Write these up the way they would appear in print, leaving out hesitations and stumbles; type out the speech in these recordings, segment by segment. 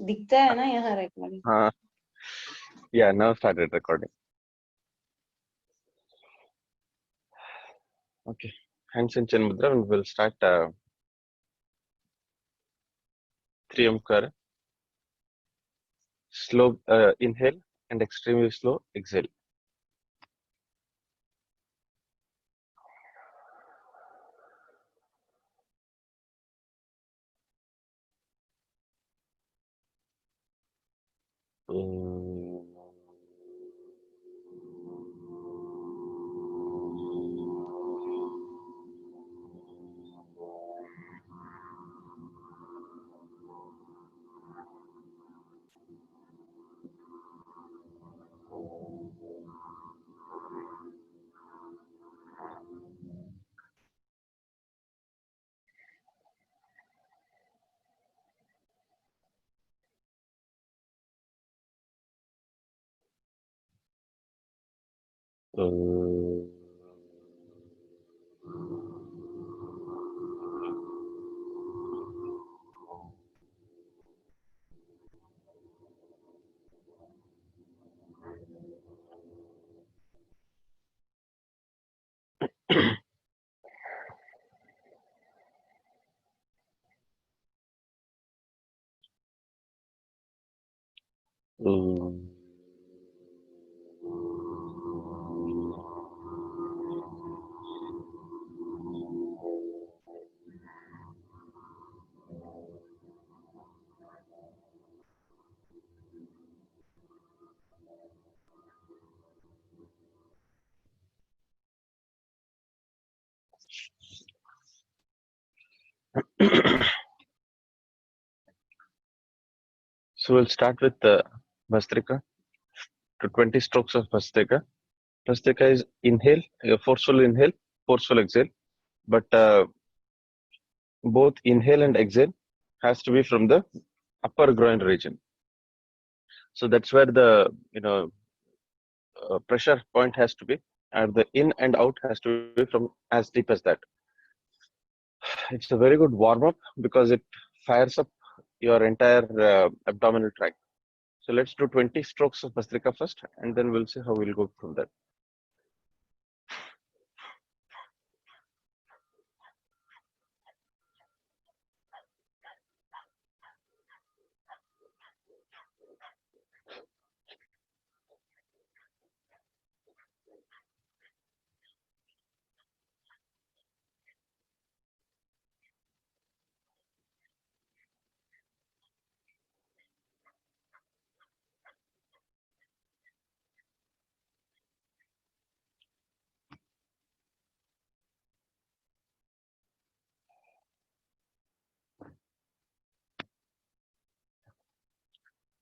दिखता है ना यहाँ रिकॉर्डिंग? हाँ, yeah, now started recording. Okay, hands in Chin Mudra, and we'll start 3 Omkara. Slow inhale and extremely slow exhale. So we'll start with Bhastrika. To 20 strokes of Bhastrika. Bhastrika is inhale, forceful inhale, forceful exhale. But both inhale and exhale has to be from the upper groin region. So that's where the pressure point has to be, and the in and out has to be from as deep as that. It's a very good warm up because it fires up your entire abdominal tract. So let's do 20 strokes of Bhastrika first, and then we'll see how we'll go from there.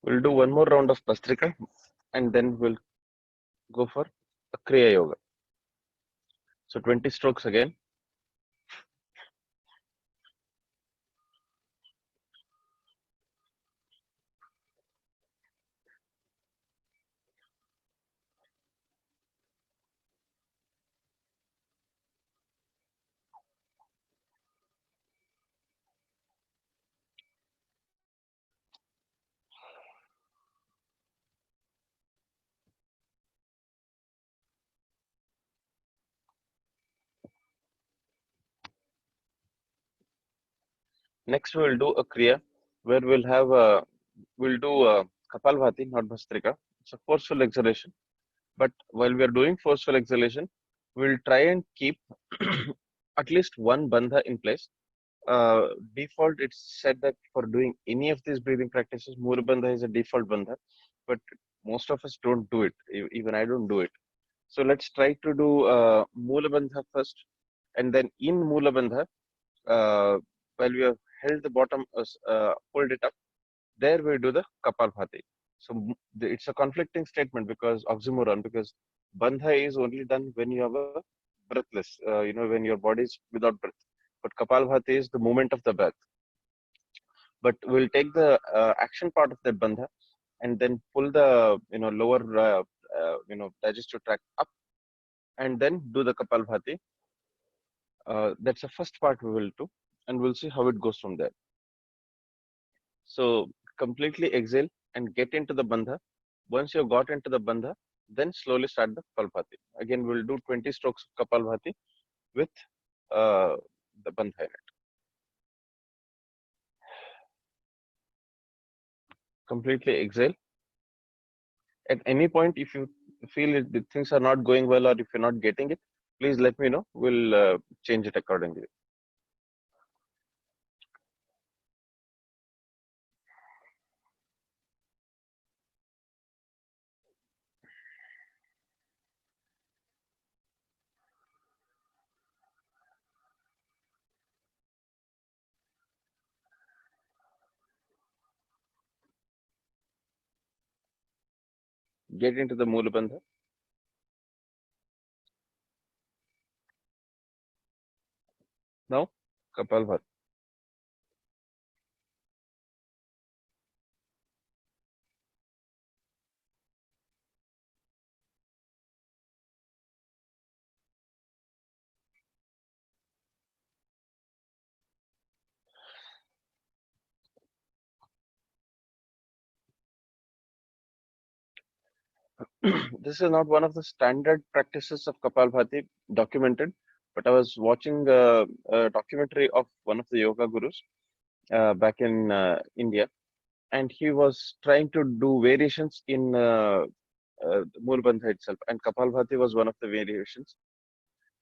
We'll do one more round of Bhastrika, and then we'll go for a Kriya Yoga. So 20 strokes again. Next, we'll do a Kriya where we'll do a Kapalbhati, not Bhastrika. It's a forceful exhalation. But while we are doing forceful exhalation, we'll try and keep at least one bandha in place. Default, it's said that for doing any of these breathing practices, Mula Bandha is a default bandha, but most of us don't do it. Even I don't do it. So let's try to do Mula Bandha first, and then in Mula Bandha, while we have held the bottom, hold it up, there we do the Kapalbhati. So it's a conflicting statement because oxymoron, because Bandha is only done when you have a breathless, when your body is without breath. But Kapalbhati is the movement of the breath. But we'll take the action part of that Bandha and then pull the lower digestive tract up and then do the Kapalbhati. That's the first part we will do, and we'll see how it goes from there. So completely exhale and get into the bandha. Once you got into the bandha, then slowly start the Kapalbhati. Again, we'll do 20 strokes of Kapalbhati with uh, the bandha in it. Completely exhale. At any point, if you feel the things are not going well or if you're not getting it, please let me know. We'll change it accordingly. Get into the Mula Bandha. Now, Kapalbhati. This is not one of the standard practices of Kapalbhati documented, but I was watching a documentary of one of the yoga gurus back in India, and he was trying to do variations in Mulbandha itself, and Kapalbhati was one of the variations.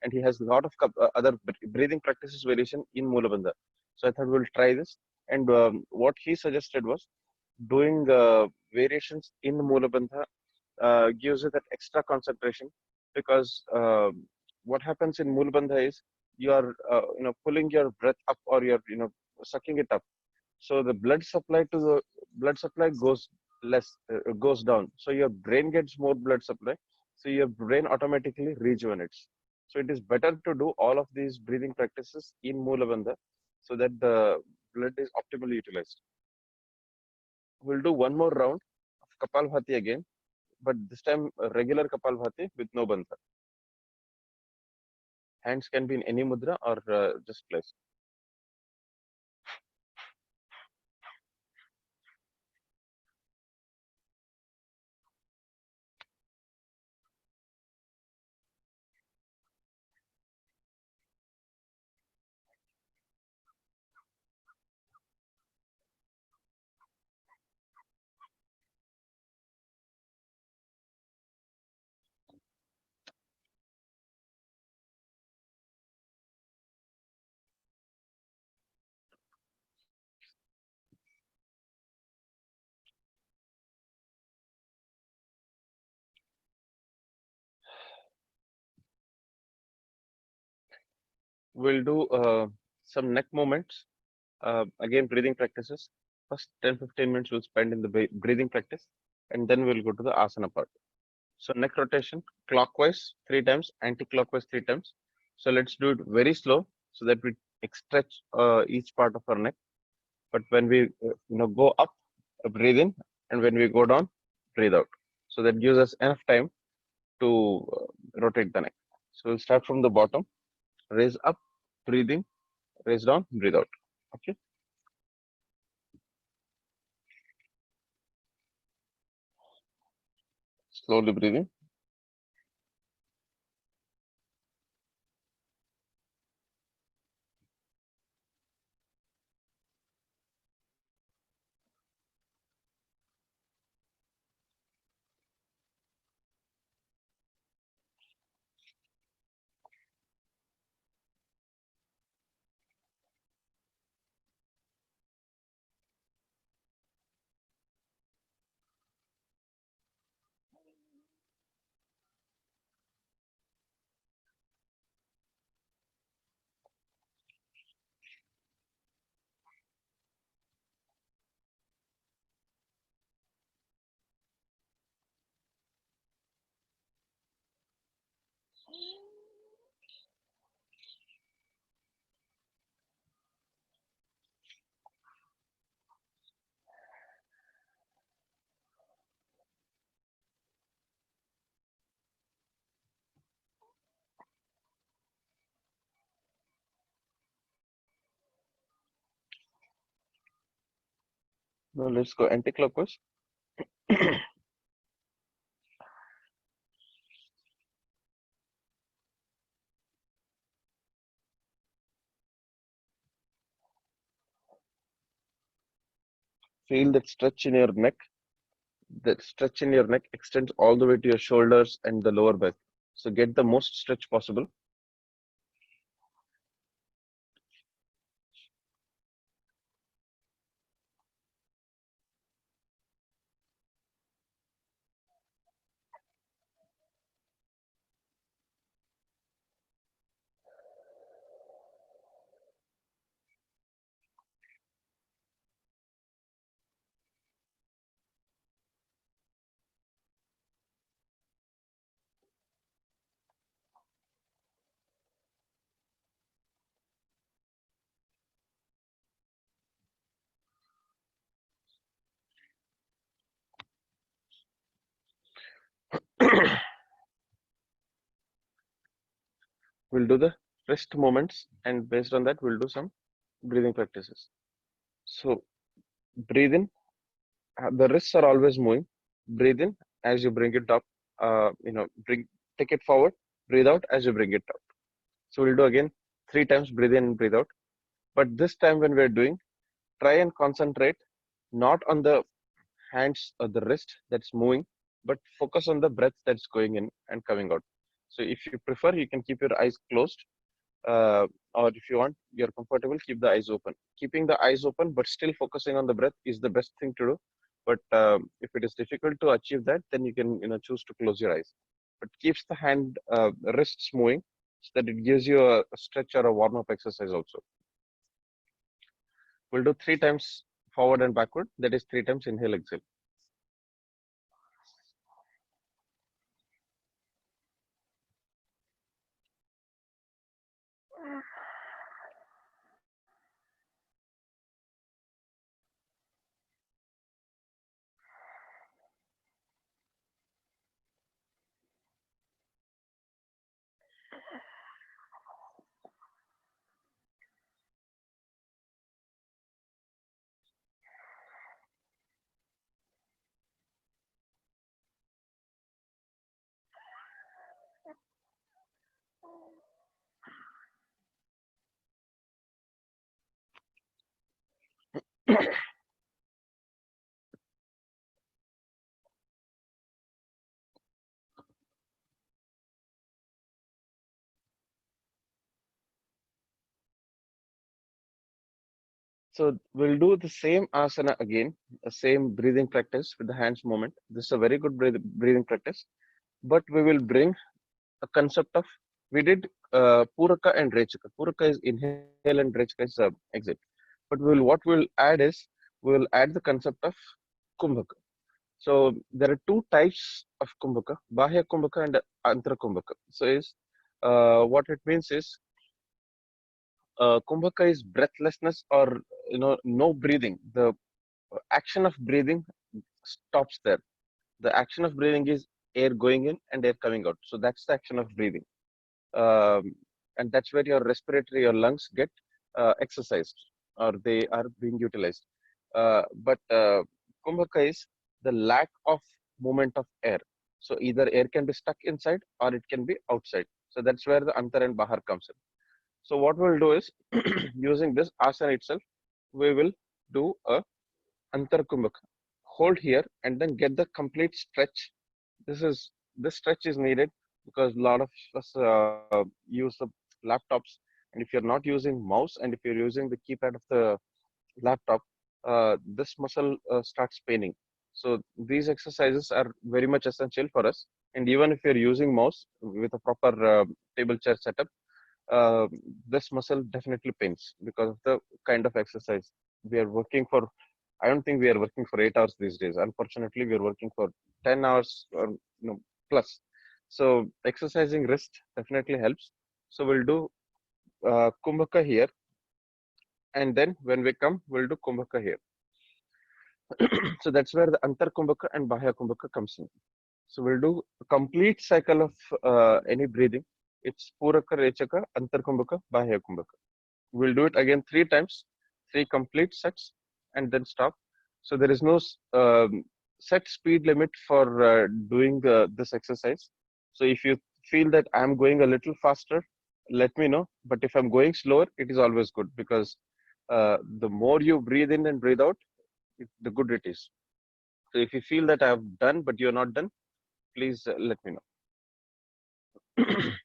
And he has a lot of other breathing practices variation in Mulabandha. So I thought we'll try this. And what he suggested was doing variations in Mulabandha gives you that extra concentration because what happens in Mulabandha is you are pulling your breath up or you're sucking it up. So the blood supply goes down. So your brain gets more blood supply. So your brain automatically rejuvenates. So it is better to do all of these breathing practices in Moola so that the blood is optimally utilized. We'll do one more round of Kapalbhati again, but this time a regular Kapalbhati with no bandha. Hands can be in any mudra or just placed. We'll do some neck movements. Again, breathing practices. First 10-15 minutes we'll spend in the breathing practice, and then we'll go to the asana part. So neck rotation, clockwise 3 times, anti-clockwise 3 times. So let's do it very slow so that we stretch each part of our neck. But when we go up, breathe in, and when we go down, breathe out. So that gives us enough time to rotate the neck. So we'll start from the bottom, raise up, breathe in, raise down, breathe out. Okay. Slowly breathing. Now let's go anti-clockwise. Feel that stretch in your neck. That stretch in your neck extends all the way to your shoulders and the lower back. So get the most stretch possible. We'll do the wrist movements, and based on that, we'll do some breathing practices. So breathe in. The wrists are always moving. Breathe in as you bring it up. Take it forward. Breathe out as you bring it up. So we'll do again 3 times. Breathe in and breathe out. But this time when we're doing, try and concentrate not on the hands or the wrist that's moving, but focus on the breath that's going in and coming out. So if you prefer, you can keep your eyes closed, or if you want, you're comfortable, keep the eyes open. Keeping the eyes open, but still focusing on the breath is the best thing to do. But if it is difficult to achieve that, then you can choose to close your eyes. But keeps the hand wrists moving so that it gives you a stretch or a warm up exercise also. We'll do 3 times forward and backward. That is 3 times inhale, exhale. So we'll do the same asana again, the same breathing practice with the hands movement. This is a very good breathing practice, but we will bring a concept of, we did Puraka and Rechaka. Puraka is inhale and Rechaka is exit. But what we'll add is, we'll add the concept of Kumbhaka. So there are two types of Kumbhaka, Bahya Kumbhaka and Antara Kumbhaka. So what it means is, Kumbhaka is breathlessness, or no breathing. The action of breathing stops there. The action of breathing is air going in and air coming out. So that's the action of breathing, um, and that's where your respiratory, your lungs get exercised, or they are being utilized. But Kumbhaka is the lack of movement of air. So either air can be stuck inside or it can be outside. So that's where the Antar and Bahar comes in. So what we'll do is, using this asana itself, we will do a Antar Kumbhaka. Hold here and then get the complete stretch. This stretch is needed because a lot of us use the laptops, and if you're not using mouse and if you're using the keypad of the laptop, this muscle starts paining. So these exercises are very much essential for us. And even if you're using mouse with a proper table chair setup, uh, this muscle definitely pains because of the kind of exercise we are working for. I don't think we are working for 8 hours these days. Unfortunately, we are working for 10 hours or plus. So exercising wrist definitely helps. So we'll do Kumbhaka here, and then when we come, we'll do Kumbhaka here. So that's where the Antar Kumbhaka and Bahya Kumbhaka comes in. So we'll do a complete cycle of any breathing. It's Puraka, Rechaka, Antar Kumbhaka, Bahya Kumbhaka. We'll do it again 3 times, 3 complete sets, and then stop. So there is no set speed limit for doing this exercise. So if you feel that I'm going a little faster, let me know. But if I'm going slower, it is always good, because the more you breathe in and breathe out, the good it is. So if you feel that I've done, but you're not done, please let me know.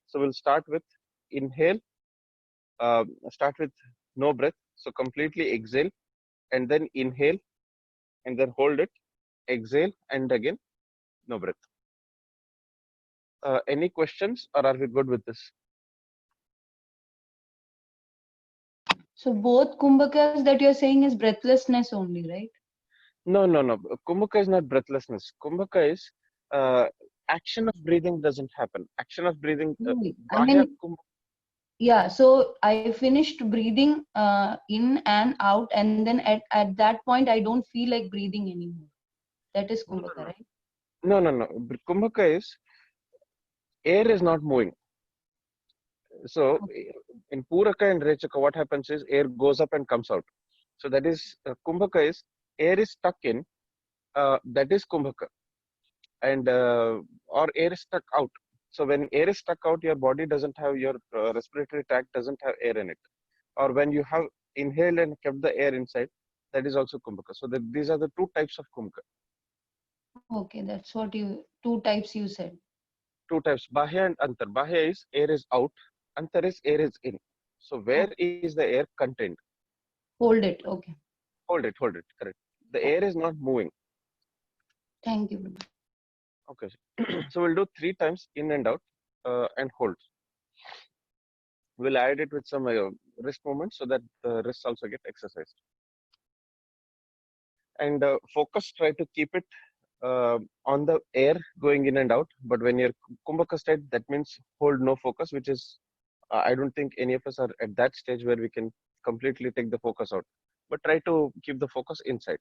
So we'll start with inhale, start with no breath. So completely exhale and then inhale and then hold it, exhale and again no breath. Any questions, or are we good with this? So both kumbhakas that you're saying is breathlessness only, right? No, no, no. Kumbhaka is not breathlessness. Kumbhaka is action of breathing doesn't happen. Action of breathing, No, I Bahya mean, yeah. So I finished breathing in and out, and then at that point, I don't feel like breathing anymore. That is kumbhaka, right? No, no, no. Kumbhaka is air is not moving. So Okay. in Puraka and Rechaka, what happens is air goes up and comes out. So that is Kumbhaka is air is stuck in, that is Kumbhaka, and or air is stuck out. So when air is stuck out, your body doesn't have, your respiratory tract doesn't have air in it. Or when you have inhaled and kept the air inside, that is also Kumbhaka. So these are the two types of Kumbhaka. Okay, that's what two types you said. Two types, Bahya and Antar. Bahya is air is out, Antar is air is in. So where Okay. is the air contained? Hold it. Okay. Hold it, correct. The air is not moving. Thank you. Okay. So we'll do 3 times in and out and hold. We'll add it with some wrist movements so that the wrists also get exercised. And focus, try to keep it on the air going in and out. But when you're Kumbhaka state, that means hold no focus, which is, I don't think any of us are at that stage where we can completely take the focus out. But try to keep the focus inside.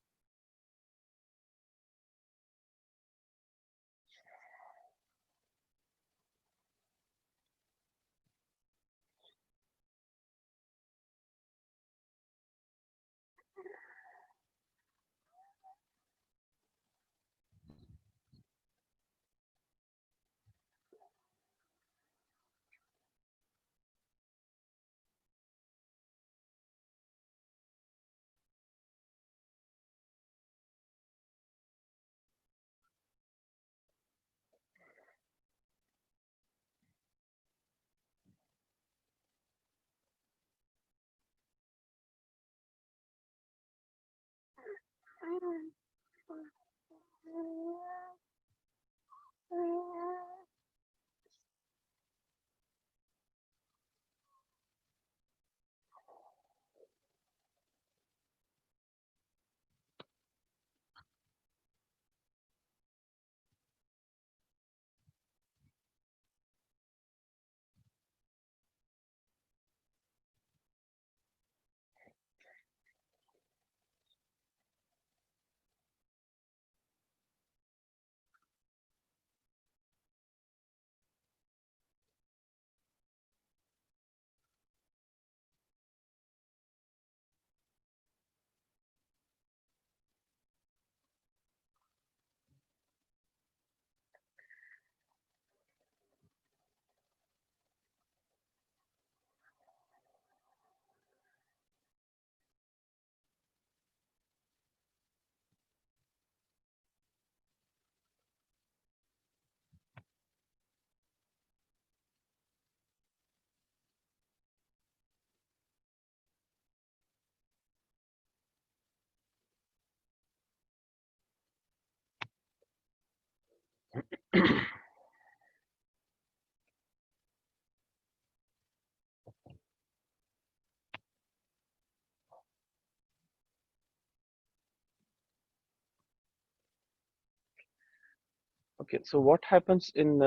Okay, so what happens in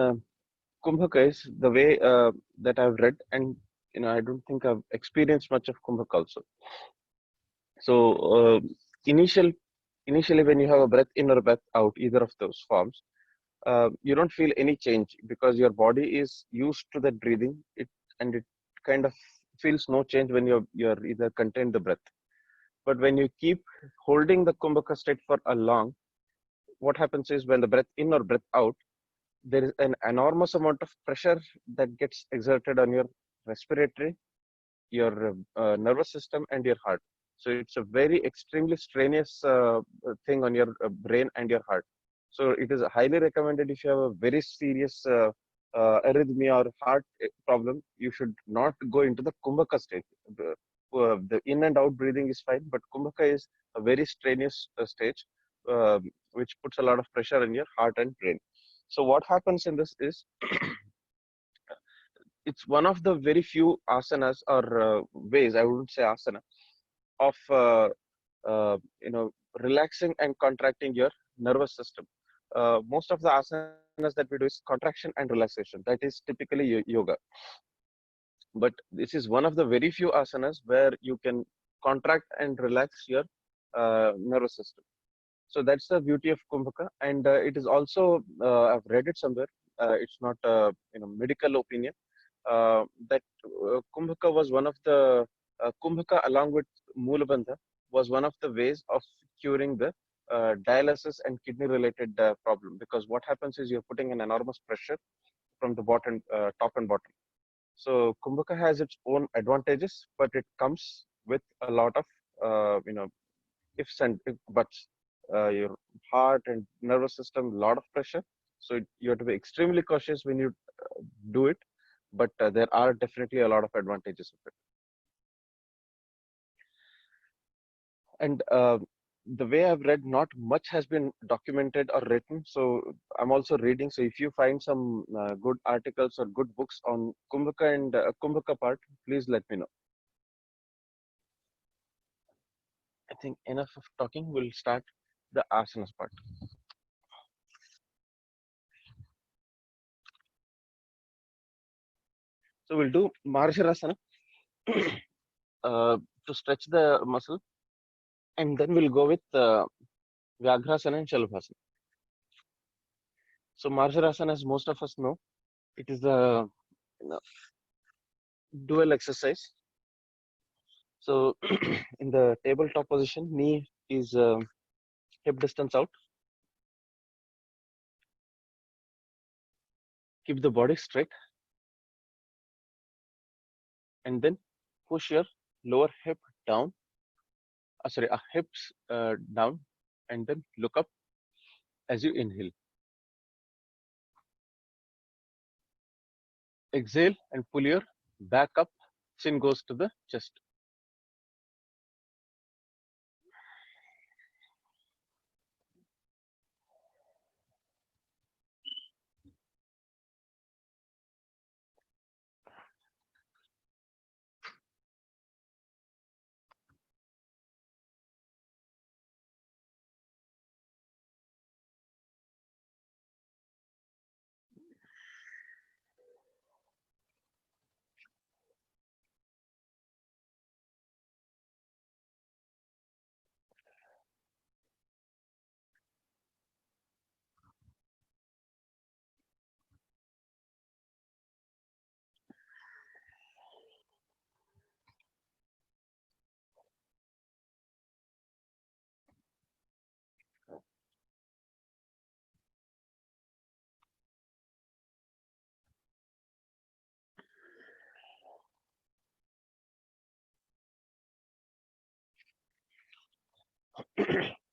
Kumbhaka is the way that I've read, and I don't think I've experienced much of Kumbhaka also. So initially, when you have a breath in or breath out, either of those forms, you don't feel any change because your body is used to that breathing. It kind of feels no change when you're either contain the breath. But when you keep holding the Kumbhaka state for a long, what happens is when the breath in or breath out, there is an enormous amount of pressure that gets exerted on your respiratory, your nervous system, and your heart. So it's a very extremely strenuous thing on your brain and your heart. So it is highly recommended if you have a very serious arrhythmia or heart problem, you should not go into the Kumbhaka state. The in and out breathing is fine, but Kumbhaka is a very strenuous stage, which puts a lot of pressure on your heart and brain. So what happens in this is it's one of the very few asanas or ways, I wouldn't say asana, of relaxing and contracting your nervous system. Most of the asanas that we do is contraction and relaxation. That is typically yoga. But this is one of the very few asanas where you can contract and relax your nervous system. So that's the beauty of Kumbhaka, and it is also I've read it somewhere. It's not a medical opinion. That Kumbhaka was one of the Kumbhaka along with Moolabandha was one of the ways of curing the dialysis and kidney related problem, because what happens is you're putting an enormous pressure from the bottom, top and bottom. So Kumbhaka has its own advantages, but it comes with a lot of ifs and buts. Your heart and nervous system, a lot of pressure. So you have to be extremely cautious when you do it, but there are definitely a lot of advantages of it. And the way I've read, not much has been documented or written. So I'm also reading. So if you find some good articles or good books on Kumbhaka and Kumbhaka part, please let me know. I think enough of talking. We'll start the asanas part. So we'll do Marjarasana to stretch the muscle, and then we'll go with Vyagrasana and Shalabhasana. So Marjarasana, as most of us know, it is a dual exercise. So in the tabletop position, knee is hip distance out. Keep the body straight, and then push your lower hip down. Hips down, and then look up as you inhale. Exhale and pull your back up. Chin goes to the chest.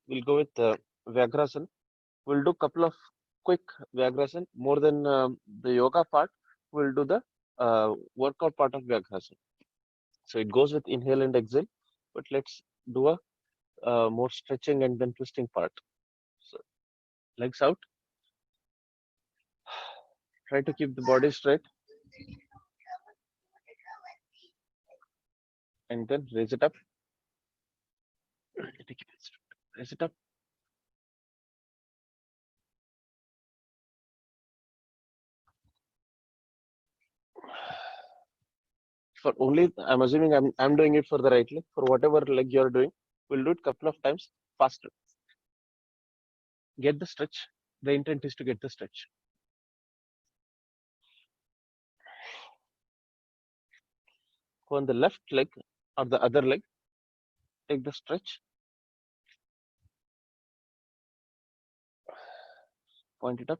We'll go with Vyagrasana. We'll do a couple of quick Vyagrasana. More than the yoga part, we'll do the workout part of Vyagrasana. So it goes with inhale and exhale, but let's do a more stretching and then twisting part. So legs out. Try to keep the body straight. And then raise it up. Raise it up. For only, I'm assuming I'm doing it for the right leg. For whatever leg you're doing, we'll do it a couple of times faster. Get the stretch. The intent is to get the stretch. On the left leg or the other leg, Take the stretch. Point it up.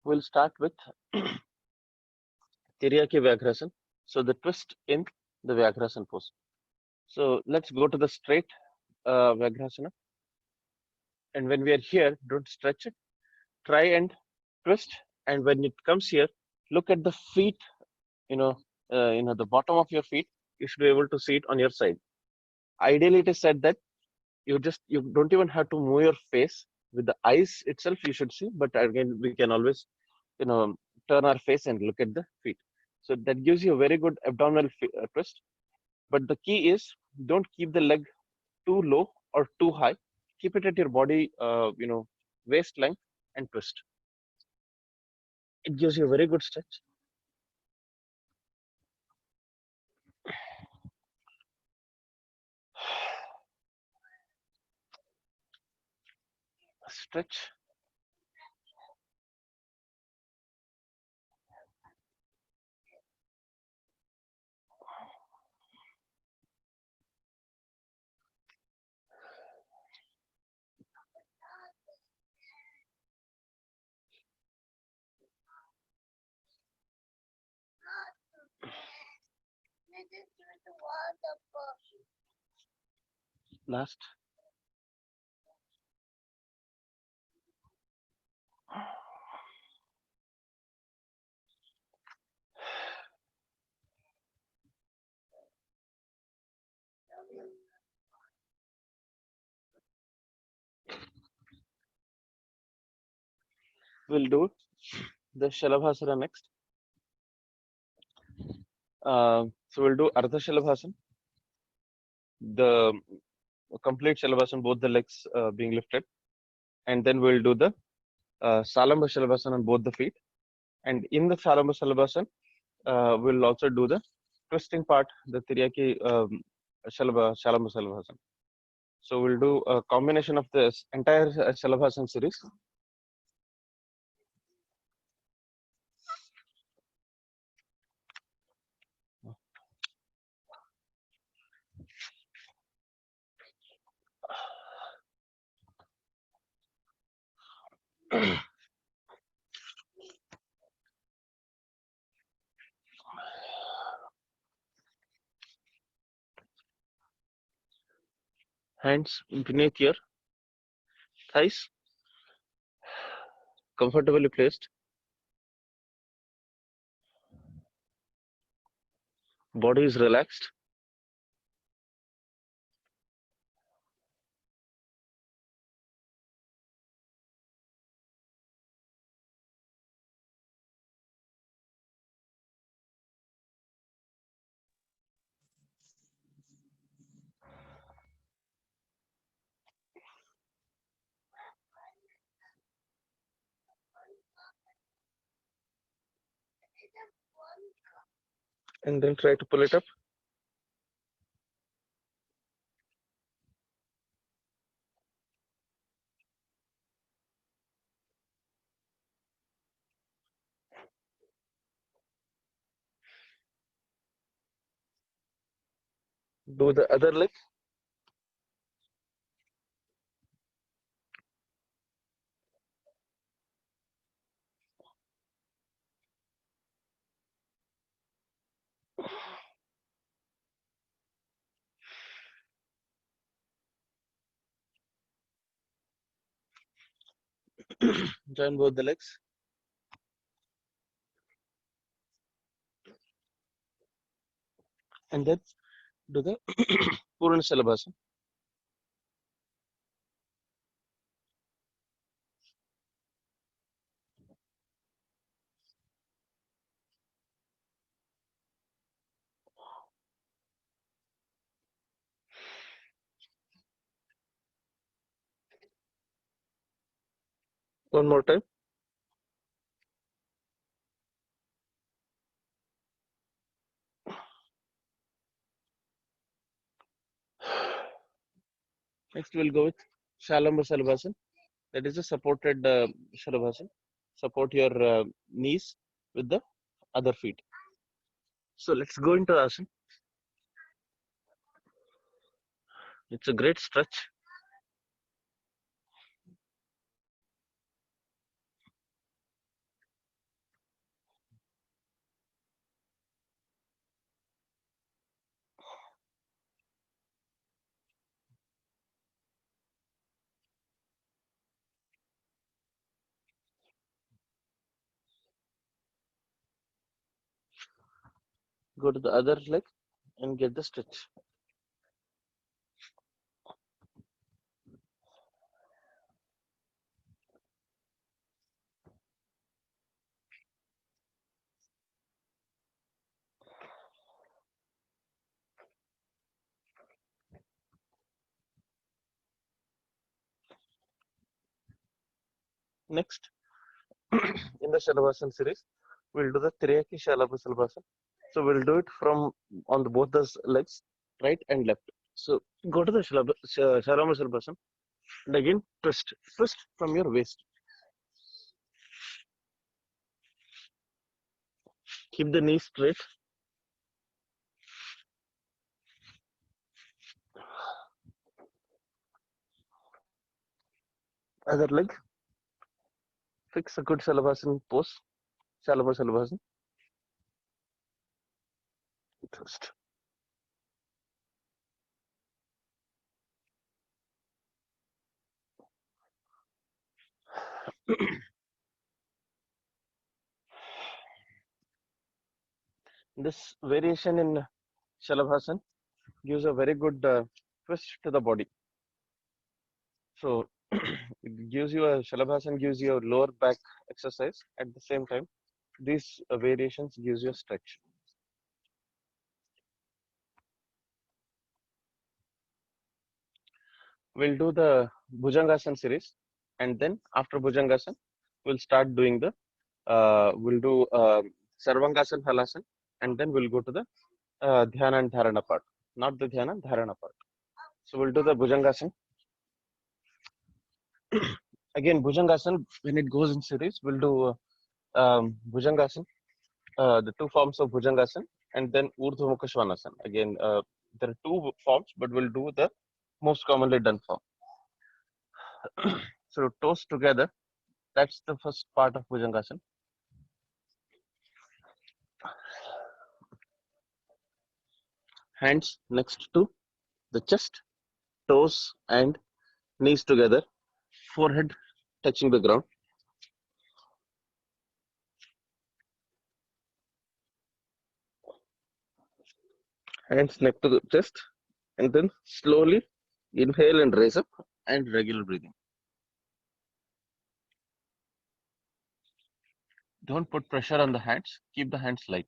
We'll start with Tiryaki Vyagrasana. So the twist in the Vyagrasana pose. So let's go to the straight Vyagrasana. And when we are here, don't stretch it. Try and twist. And when it comes here, look at the feet. The bottom of your feet. You should be able to see it on your side. Ideally, it is said that you don't even have to move your face. With the eyes itself, you should see. But again, we can always turn our face and look at the feet. So that gives you a very good abdominal twist. But the key is don't keep the leg too low or too high. Keep it at your body, waist length and twist. It gives you a very good stretch. Stretch. Last. We'll do the Shalabhasana next. So we'll do Ardha Shalabhasana. The complete Shalabhasana, both the legs being lifted. And then we'll do the Salamba Shalabhasana on both the feet. And in the Salamba Shalabhasana, we'll also do the twisting part, the Tiryaki Shalamba Shalabhasana. So we'll do a combination of this entire Shalabhasana series. Hands beneath your thighs, comfortably placed. Body is relaxed. And then try to pull it up. Do the other leg. Join both the legs. And then do the Purana Shalabhasana. One more time. Next, we'll go with Shalamba Salabhasan. That is a supported Shalabhasan. Support your knees with the other feet. So let's go into Asan. It's a great stretch. Go to the other leg and get the stretch. Next, in the Shalabhasan series, we'll do the Triyaki Shalabhasan. So we'll do it from on the both the legs, right and left. So go to the Shalabhasan and again twist from your waist. Keep the knees straight. Other leg. Fix a good Shalabhasan pose. Shalabhasan. Twist. This variation in Shalabhasan gives a very good twist to the body. So it gives you a Shalabhasan gives you a lower back exercise. At the same time, these variations gives you a stretch. We'll do the Bhujangasan series, and then after Bhujangasan, we'll start doing the we'll do Sarvangasan Halasan, and then we'll go to the Dhyana and Dharana part, not the Dhyana, Dharana part. So we'll do the Bhujangasan. Again, Bhujangasan, when it goes in series, we'll do Bhujangasan, the two forms of Bhujangasan, and then Urdhva Mukha Svanasana. Again, there are two forms, but we'll do the most commonly done form. So toes together, that's the first part of Bhujangasan. Hands next to the chest, toes and knees together, forehead touching the ground. Hands next to the chest, and then slowly inhale and raise up and regular breathing. Don't put pressure on the hands, keep the hands light.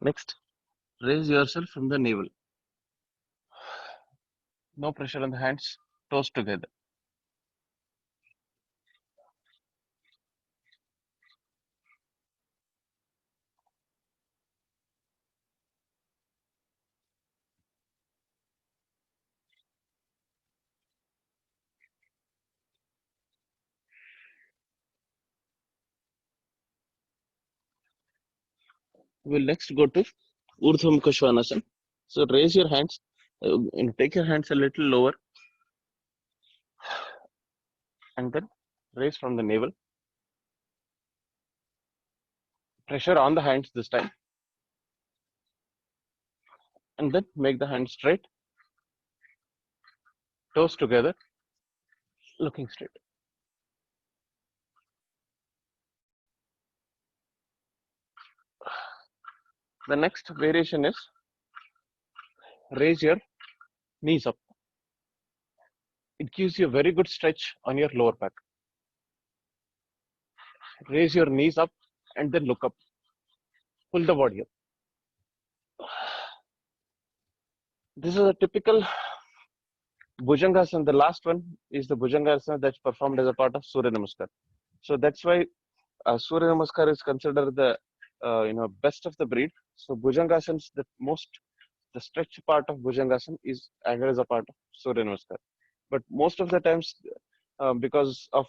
Next, raise yourself from the navel. No pressure on the hands, toes together. We'll next go to Urdhva Mukha Svanasana. So raise your hands, and take your hands a little lower, and then raise from the navel. Pressure on the hands this time, and then make the hands straight, toes together, looking straight. The next variation is raise your knees up. It gives you a very good stretch on your lower back. Raise your knees up and then look up. Pull the body up. This is a typical Bhujangasana. The last one is the Bhujangasana that's performed as a part of Surya Namaskar. So that's why Surya Namaskar is considered the best of the breed. So Bhujangasana, the stretch part of Bhujangasana is added as a part of Surya Namaskar. But most of the times, because of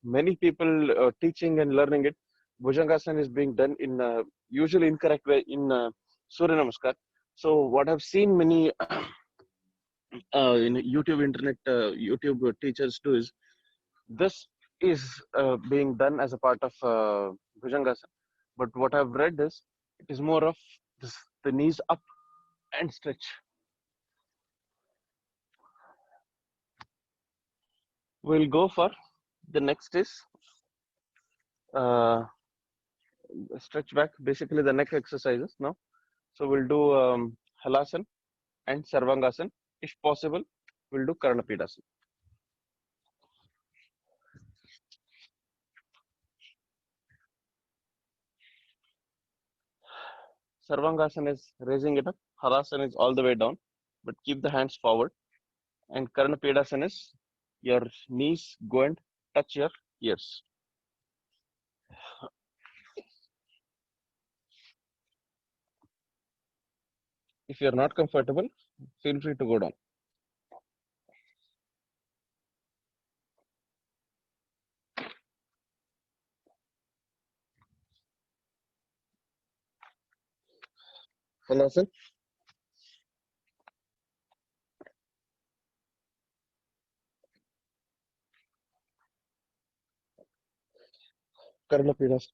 many people teaching and learning it, Bhujangasana is being done in usually incorrect way in Surya Namaskar. So what I've seen many in YouTube teachers do is this is being done as a part of Bhujangasana. But what I've read is it is more of this, the knees up and stretch. We'll go for the next is stretch back, basically the neck exercises now. So we'll do Halasana and Sarvangasana. If possible, we'll do Karnapidasana. Sarvangasana is raising it up. Halasana is all the way down, but keep the hands forward. And Karnapidasana is your knees go and touch your ears. If you're not comfortable, feel free to go down. Halasana. Karnapidasana.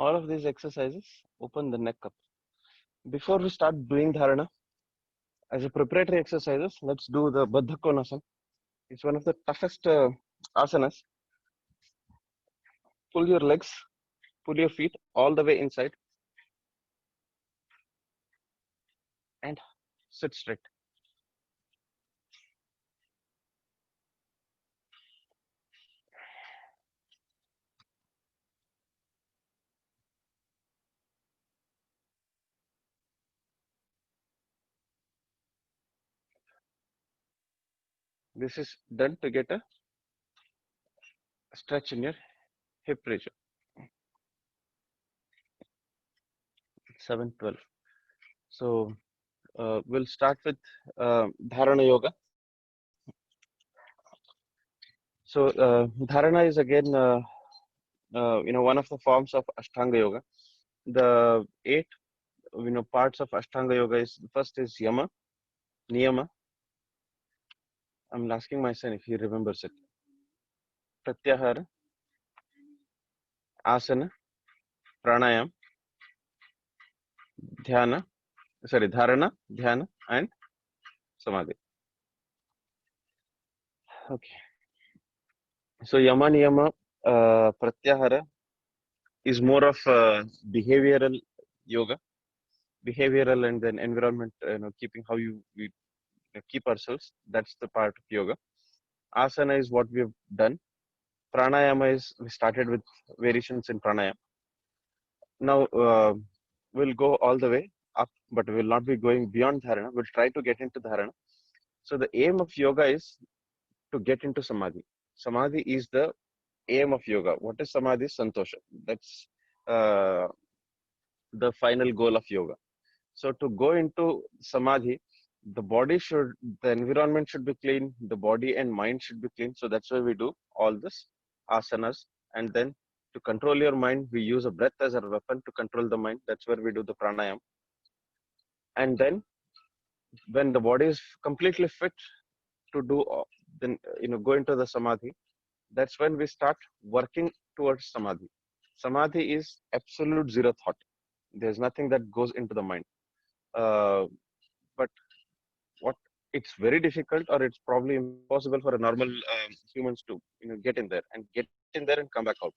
All of these exercises open the neck up. Before we start doing dharana, as a preparatory exercises, let's do the Baddha Konasana. It's one of the toughest asanas. Pull your legs, pull your feet all the way inside and sit straight. This is done to get a stretch in your hip region. 7-12. So we'll start with Dharana Yoga. So Dharana is again one of the forms of Ashtanga Yoga. The 8 parts of Ashtanga Yoga is, first is Yama, Niyama. I'm asking my son if he remembers it. Pratyahara, Asana, Pranayam, Dharana, Dhyana, and Samadhi. Okay. So Yama Niyama Pratyahara is more of behavioral yoga, behavioral and then environment, keeping how we keep ourselves. That's the part of yoga. Asana is what we have done. Pranayama is, we started with variations in pranayama. Now we'll go all the way up, but we will not be going beyond dharana. We'll try to get into dharana. So the aim of yoga is to get into samadhi. Samadhi is the aim of yoga. What is samadhi? Santosha. That's the final goal of yoga. So to go into samadhi, the environment should be clean, the body and mind should be clean. So that's why we do all this asanas. And then to control your mind, we use a breath as a weapon to control the mind. That's where we do the pranayam. And then when the body is completely fit to do, then go into the samadhi. That's when we start working towards samadhi. Samadhi is absolute zero thought. There's nothing that goes into the mind. Uh, but what it's very difficult, or it's probably impossible for a normal humans to get in there and come back out.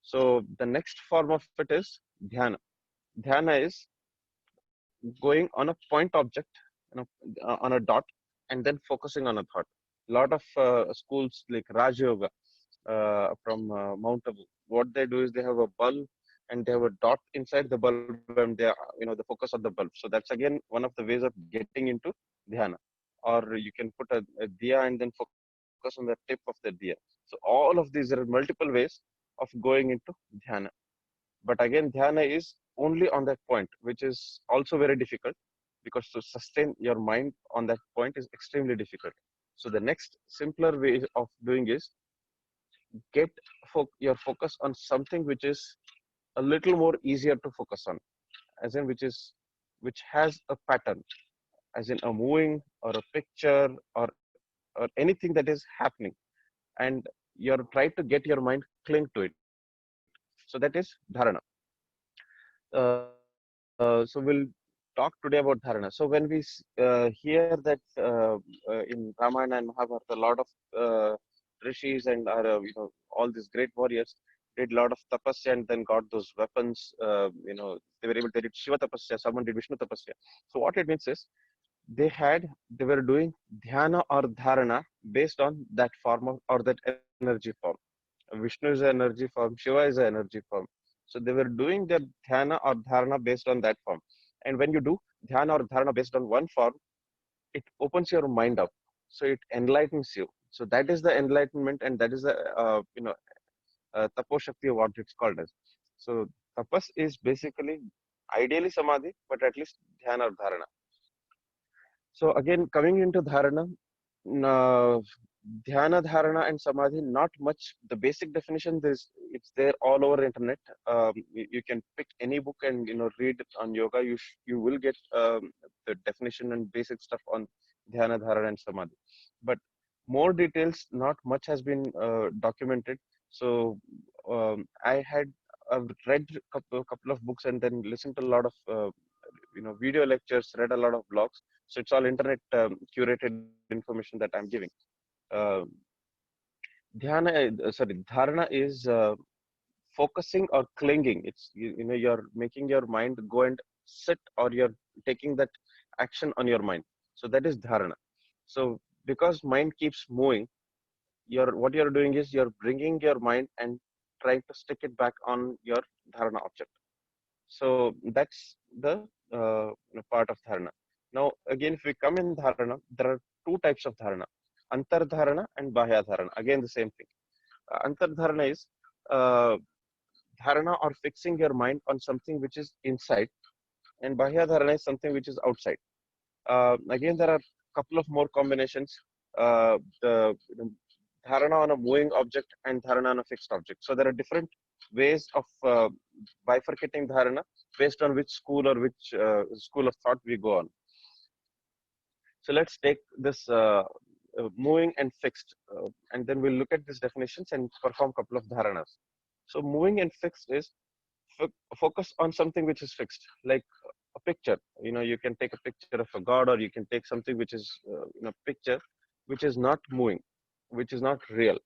So the next form of it is dhyana. Dhyana is going on a point object, you know, on a dot, and then focusing on a thought. A lot of schools like Raj Yoga from Mount Abu, what they do is they have a bulb and they have a dot inside the bulb, and they are, the focus of the bulb. So that's again one of the ways of getting into dhyana. Or you can put a diya and then focus on the tip of the diya. So all of these, there are multiple ways of going into dhyana. But again, dhyana is only on that point, which is also very difficult, because to sustain your mind on that point is extremely difficult. So the next simpler way of doing is get your focus on something which is a little more easier to focus on, as in which has a pattern, as in a moving or a picture, or anything that is happening, and you're trying to get your mind cling to it. So that is dharana. So we'll talk today about dharana. So when we hear that in Ramayana and Mahabharata, a lot of rishis and all these great warriors did a lot of tapasya and then got those weapons. They were able to did Shiva tapasya, someone did Vishnu tapasya. So what it means is they were doing dhyana or dharana based on that form of, or that energy form. Vishnu is an energy form, Shiva is an energy form. So they were doing their dhyana or dharana based on that form. And when you do dhyana or dharana based on one form, it opens your mind up. So it enlightens you. So that is the enlightenment, and that is the tapo shakti, what it's called as. So tapas is basically ideally samadhi, but at least dhyana or dharana. So again, coming into dharana, uh, dhyana, dharana, and samadhi, not much. The basic definition is it's there all over internet. You can pick any book and read it on yoga. You will get the definition and basic stuff on dhyana, dharana, and samadhi. But more details, not much has been documented. So I had I've read a couple of books and then listened to a lot of video lectures, read a lot of blogs. So it's all internet curated information that I'm giving. Uh, Dharana is focusing or clinging. It's you're making your mind go and sit, or you're taking that action on your mind. So that is dharana. So because mind keeps moving, what you're doing is you're bringing your mind and trying to stick it back on your dharana object. So that's the part of dharana. Now, again, if we come in dharana, there are two types of dharana: antardharana and bahya dharana. Again, the same thing. Antardharana is uh, dharana or fixing your mind on something which is inside, and bahya dharana is something which is outside. Again, there are a couple of more combinations. The dharana on a moving object and dharana on a fixed object. So there are different ways of bifurcating dharana based on which school or which school of thought we go on. So let's take this moving and fixed, and then we'll look at these definitions and perform a couple of dharanas. So moving and fixed is focus on something which is fixed, like a picture. You can take a picture of a god, or you can take something which is picture which is not moving, which is not real,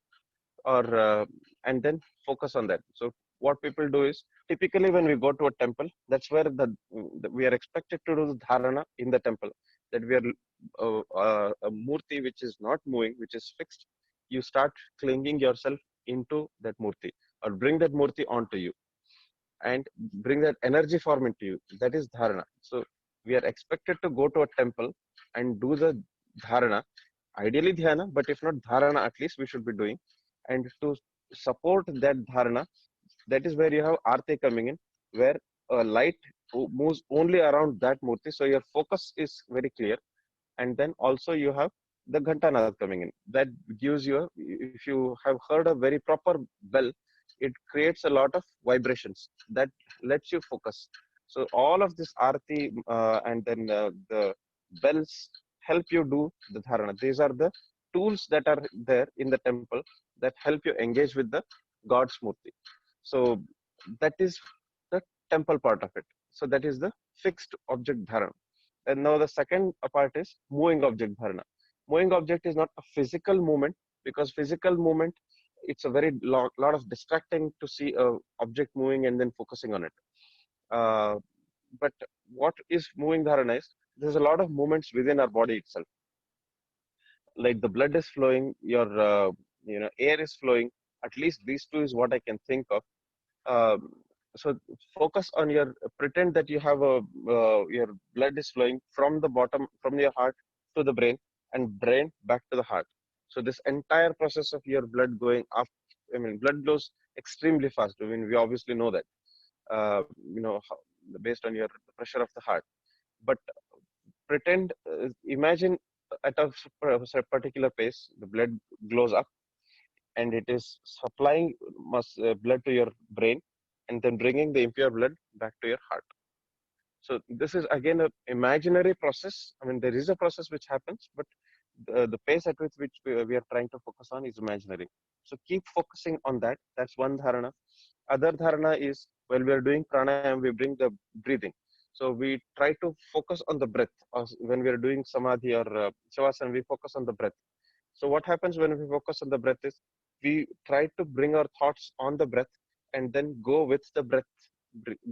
or and then focus on that. So what people do is, typically when we go to a temple, that's where we are expected to do the dharana in the temple, that we are a murti which is not moving, which is fixed. You start clinging yourself into that murti, or bring that murti onto you and bring that energy form into you. That is dharana. So we are expected to go to a temple and do the dharana, ideally dhyana, but if not dharana, at least we should be doing. And to support that dharana, that is where you have arti coming in, where light moves only around that murti. So your focus is very clear. And then also you have the ghantanad coming in. That gives you, if you have heard a very proper bell, it creates a lot of vibrations that lets you focus. So all of this arti and then the bells help you do the dharana. These are the tools that are there in the temple that help you engage with the God's murti. So that is the temple part of it. So that is the fixed object dharana. And now the second part is moving object dharana. Moving object is not a physical movement, because physical movement, it's a very lot of distracting to see a object moving and then focusing on it. But what is moving dharana is, there's a lot of movements within our body itself. Like the blood is flowing, your air is flowing. At least these two is what I can think of. Um, so focus on your, pretend that you have a your blood is flowing from the bottom, from your heart to the brain, and brain back to the heart. So this entire process of your blood going up, I mean, blood flows extremely fast. I mean, we obviously know that, based on your the pressure of the heart. But pretend, imagine at a particular pace, the blood glows up, and it is supplying blood to your brain, and then bringing the impure blood back to your heart. So this is again an imaginary process. I mean, there is a process which happens, but the pace at which we are trying to focus on is imaginary. So keep focusing on that. That's one dharana. Other dharana is, while we are doing pranayam, we bring the breathing. So we try to focus on the breath. When we are doing samadhi or shavasana, we focus on the breath. So what happens when we focus on the breath is, we try to bring our thoughts on the breath and then go with the breath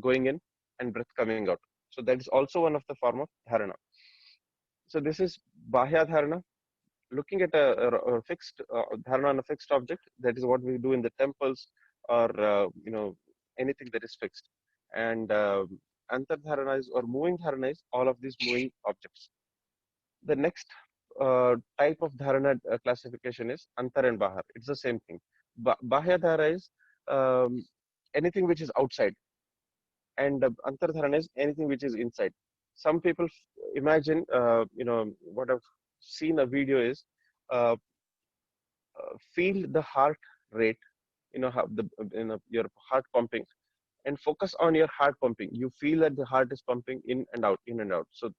going in and breath coming out. So that is also one of the form of dharana. So this is bahya dharana, looking at a fixed dharana on a fixed object. That is what we do in the temples, or anything that is fixed. And antar dharana is, or moving dharana is, all of these moving objects. The next type of dharana classification is antar and bahar. It's the same thing. Bahya dharana is anything which is outside, and antar dharana is anything which is inside. Some people imagine, what I've seen a video is, uh, feel the heart rate, how the your heart pumping, and focus on your heart pumping. You feel that the heart is pumping in and out, in and out. So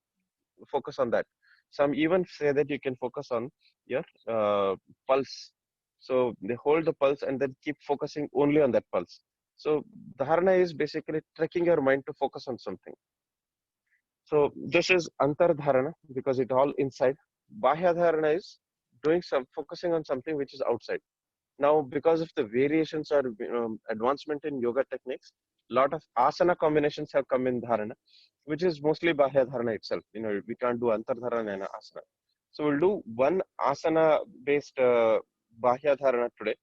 focus on that. Some even say that you can focus on your pulse. So they hold the pulse and then keep focusing only on that pulse. So dharana is basically tricking your mind to focus on something. So this is antar dharana, because it all inside. Bahya dharana is doing some focusing on something which is outside. Now, because of the variations or advancement in yoga techniques, lot of asana combinations have come in dharana, which is mostly bahya dharana itself. We can't do antar dharana and asana. So we'll do one asana based bahya dharana today.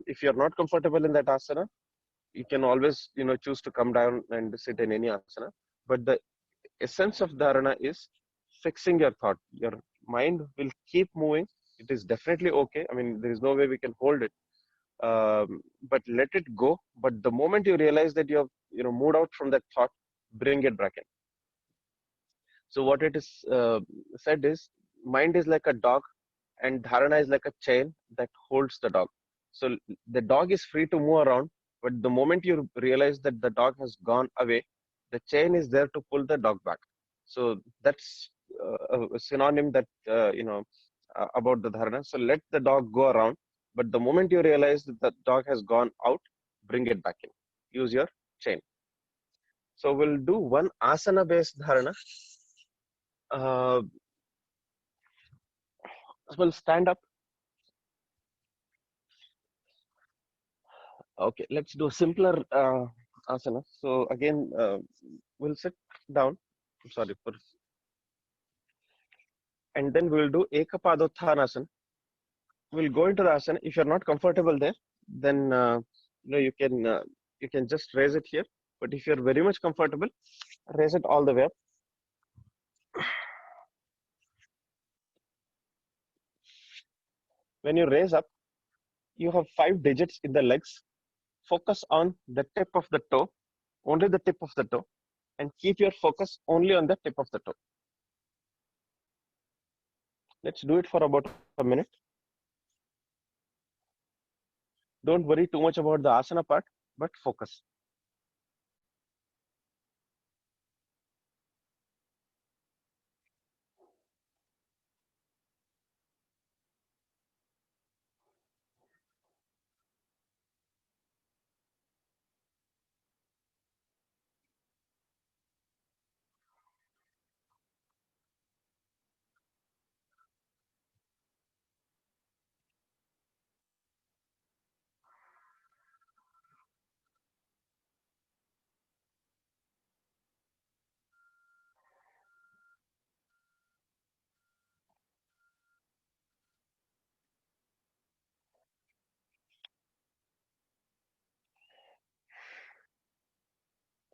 If you're not comfortable in that asana, you can always choose to come down and sit in any asana. But the essence of dharana is fixing your thought. Your mind will keep moving. It is definitely okay. I mean, there is no way we can hold it, but let it go. But the moment you realize that you have moved out from that thought, bring it back in. So what it is said is, mind is like a dog, and dharana is like a chain that holds the dog. So the dog is free to move around, but the moment you realize that the dog has gone away, the chain is there to pull the dog back. So that's a synonym that about the dharana. So let the dog go around, but the moment you realize that the dog has gone out, bring it back in. Use your chain. So we'll do one asana based dharana. We'll stand up. Okay, let's do simpler asana. So again, we'll sit down. I'm sorry for, and then we'll do Ekapadottanasana. We'll go into the asana. If you're not comfortable there, then you can just raise it here. But if you're very much comfortable, raise it all the way up. When you raise up, you have 5 digits in the legs. Focus on the tip of the toe, only the tip of the toe, and keep your focus only on the tip of the toe. Let's do it for about a minute. Don't worry too much about the asana part, but focus.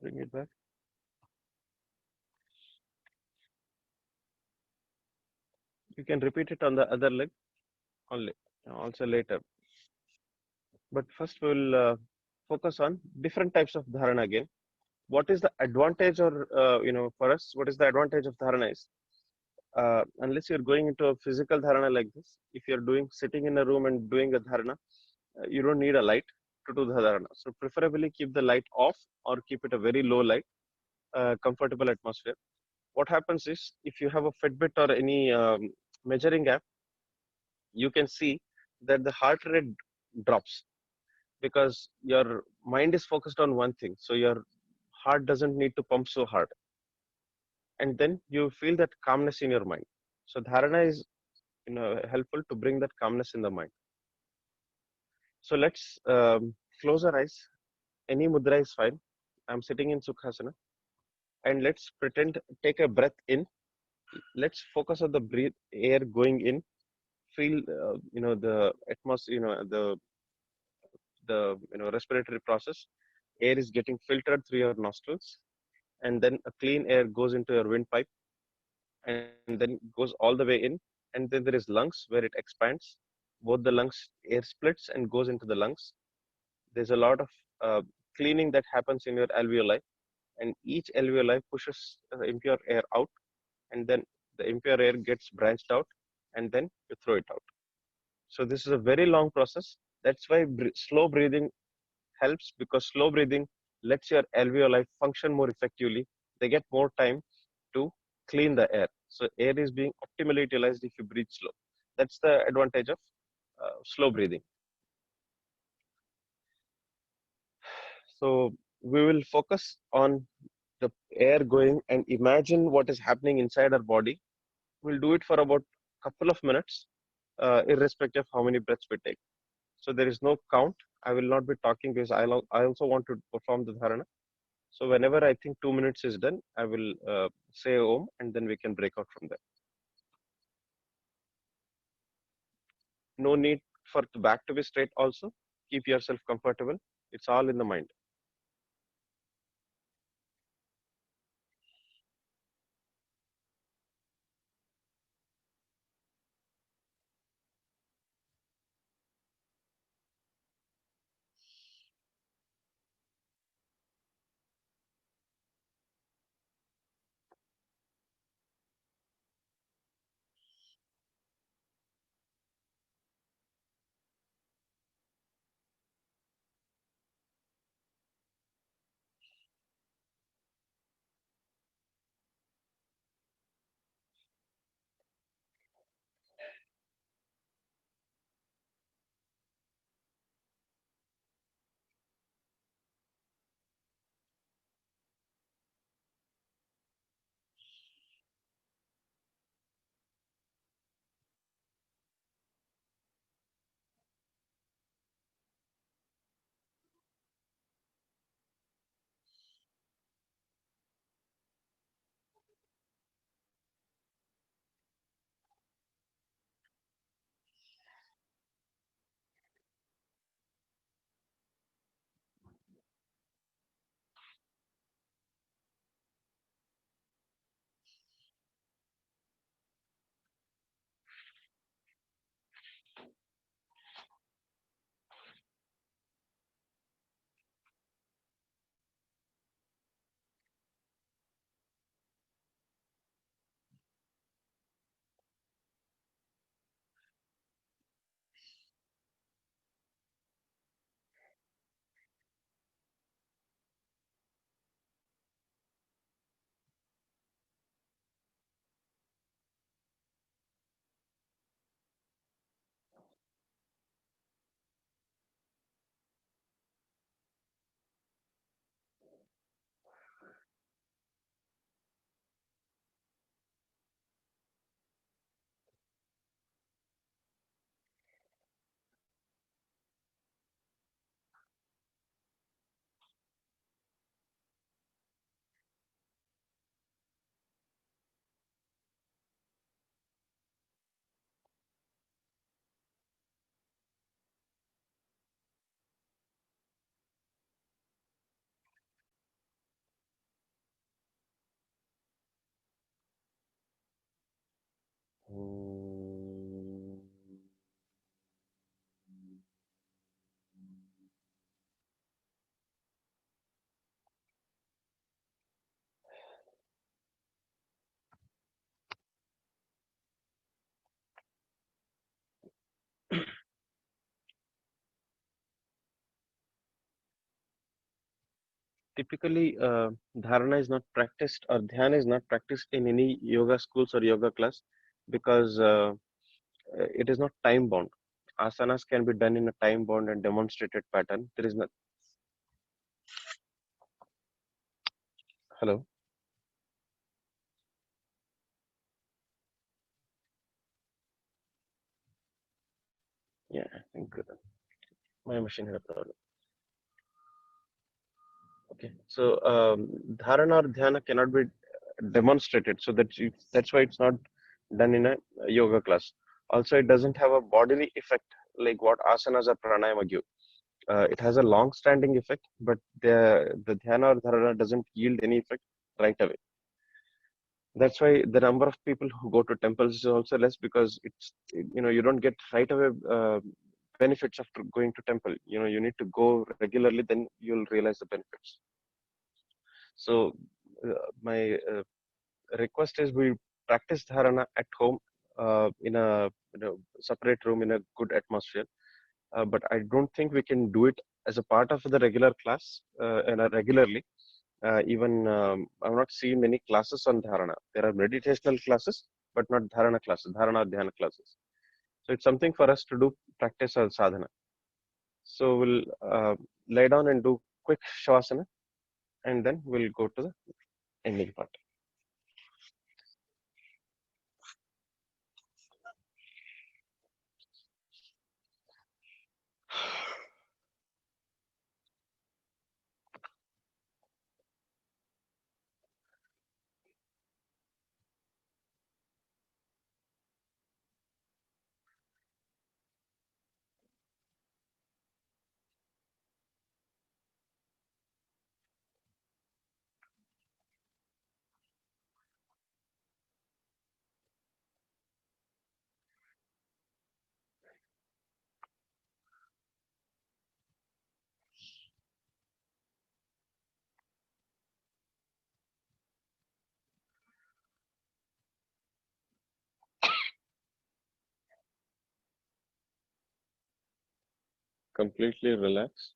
Bring it back. You can repeat it on the other leg only, also later. But first we'll focus on different types of dharana again. What is the advantage, or for us, what is the advantage of dharana is, unless you're going into a physical dharana like this, if you're doing sitting in a room and doing a dharana, you don't need a light to do the dharana. So preferably keep the light off or keep it a very low light, comfortable atmosphere. What happens is, if you have a Fitbit or any measuring app, you can see that the heart rate drops because your mind is focused on one thing. So your heart doesn't need to pump so hard. And then you feel that calmness in your mind. So dharana is helpful to bring that calmness in the mind. So let's close our eyes. Any mudra is fine. I'm sitting in Sukhasana, and let's pretend, take a breath in. Let's focus on the breathe air going in. Feel the atmosphere, the respiratory process. Air is getting filtered through your nostrils, and then a clean air goes into your windpipe, and then goes all the way in. And then there is lungs where it expands. Both the lungs, air splits and goes into the lungs. There's a lot of uh, cleaning that happens in your alveoli, and each alveoli pushes impure air out, and then the impure air gets branched out, and then you throw it out. So this is a very long process. That's why slow breathing helps, because slow breathing lets your alveoli function more effectively. They get more time to clean the air. So air is being optimally utilized if you breathe slow. That's the advantage of slow breathing. So we will focus on the air going and imagine what is happening inside our body. We'll do it for about a couple of minutes, irrespective of how many breaths we take. So there is no count. I will not be talking because I also want to perform the dharana. So whenever I think 2 minutes is done, I will say Om, and then we can break out from there. No need for the back to be straight also. Keep yourself comfortable. It's all in the mind. typically dharana is not practiced or dhyana is not practiced in any yoga schools or yoga class because it is not time bound. Asanas can be done in a time bound and demonstrated pattern. There is not. Hello. Yeah, I think my machine had a problem. Okay, so dharana or dhyana cannot be demonstrated, so that's why it's not done in a yoga class. Also, it doesn't have a bodily effect like what asanas or pranayama give. It has a long-standing effect, but the dhyana or dharana doesn't yield any effect right away. That's why the number of people who go to temples is also less because it's you don't get right away benefits after going to temple. You need to go regularly, then you'll realize the benefits. So my request is we practice dharana at home in a separate room in a good atmosphere. But I don't think we can do it as a part of the regular class and regularly. Even I've not seen many classes on dharana. There are meditational classes, but not dharana classes, dharana dhyana classes. So it's something for us to do, practice our sadhana. So we'll lay down and do quick shavasana, and then we'll go to the ending part. Completely relax.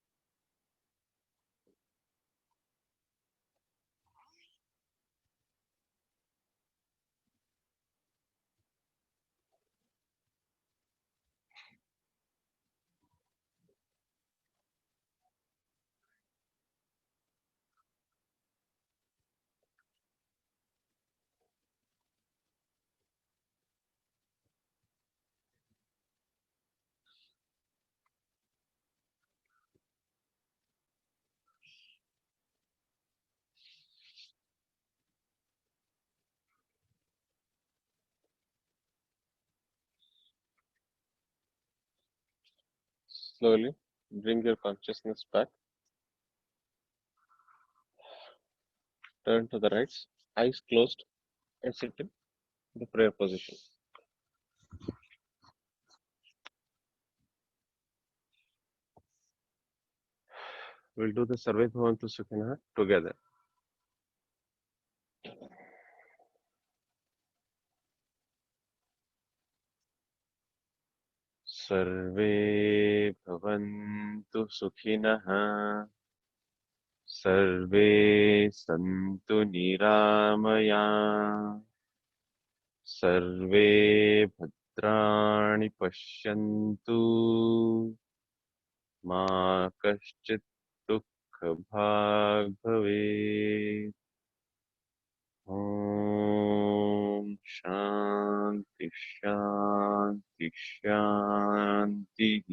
Slowly bring your consciousness back. Turn to the right, eyes closed, and sit in the prayer position. We'll do the Sarve Bhavantu Sukhina together. Sarve Bhavantu Sukhinaha. Sarve Santu Niramaya. Sarve Bhadrani Pashyantu. Ma Kaschit Dukha Bhag Bhavet. Om Shanti Shanti Shanti.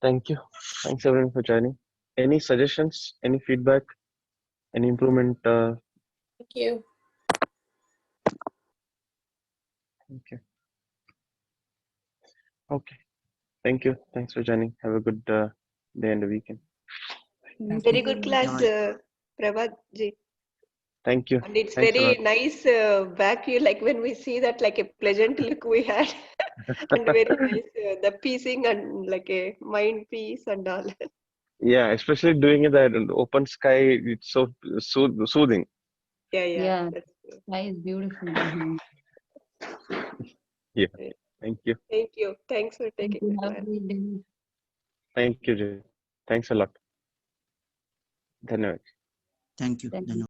Thank you. Thanks everyone for joining. Any suggestions? Any feedback? Any improvement? Thank you. Okay. Okay. Thank you. Thanks for joining. Have a good day and the weekend. Very good class, Prabhat ji. Thank you. And it's Thanks a very lot. nice back you, like when we see that, like a pleasant look we had. And very nice, the piecing and like a mind piece and all. Yeah, especially doing it at an open sky, it's so soothing. Yeah, yeah. Yeah, That's true. sky is beautiful behind. Yeah. Right. Thank you. Thank you. Thanks for Thank taking you. the Have a class. great day. Thank you, Jay. Thanks a lot. धन्यवाद. Thank you. Thank you. धन्यवाद.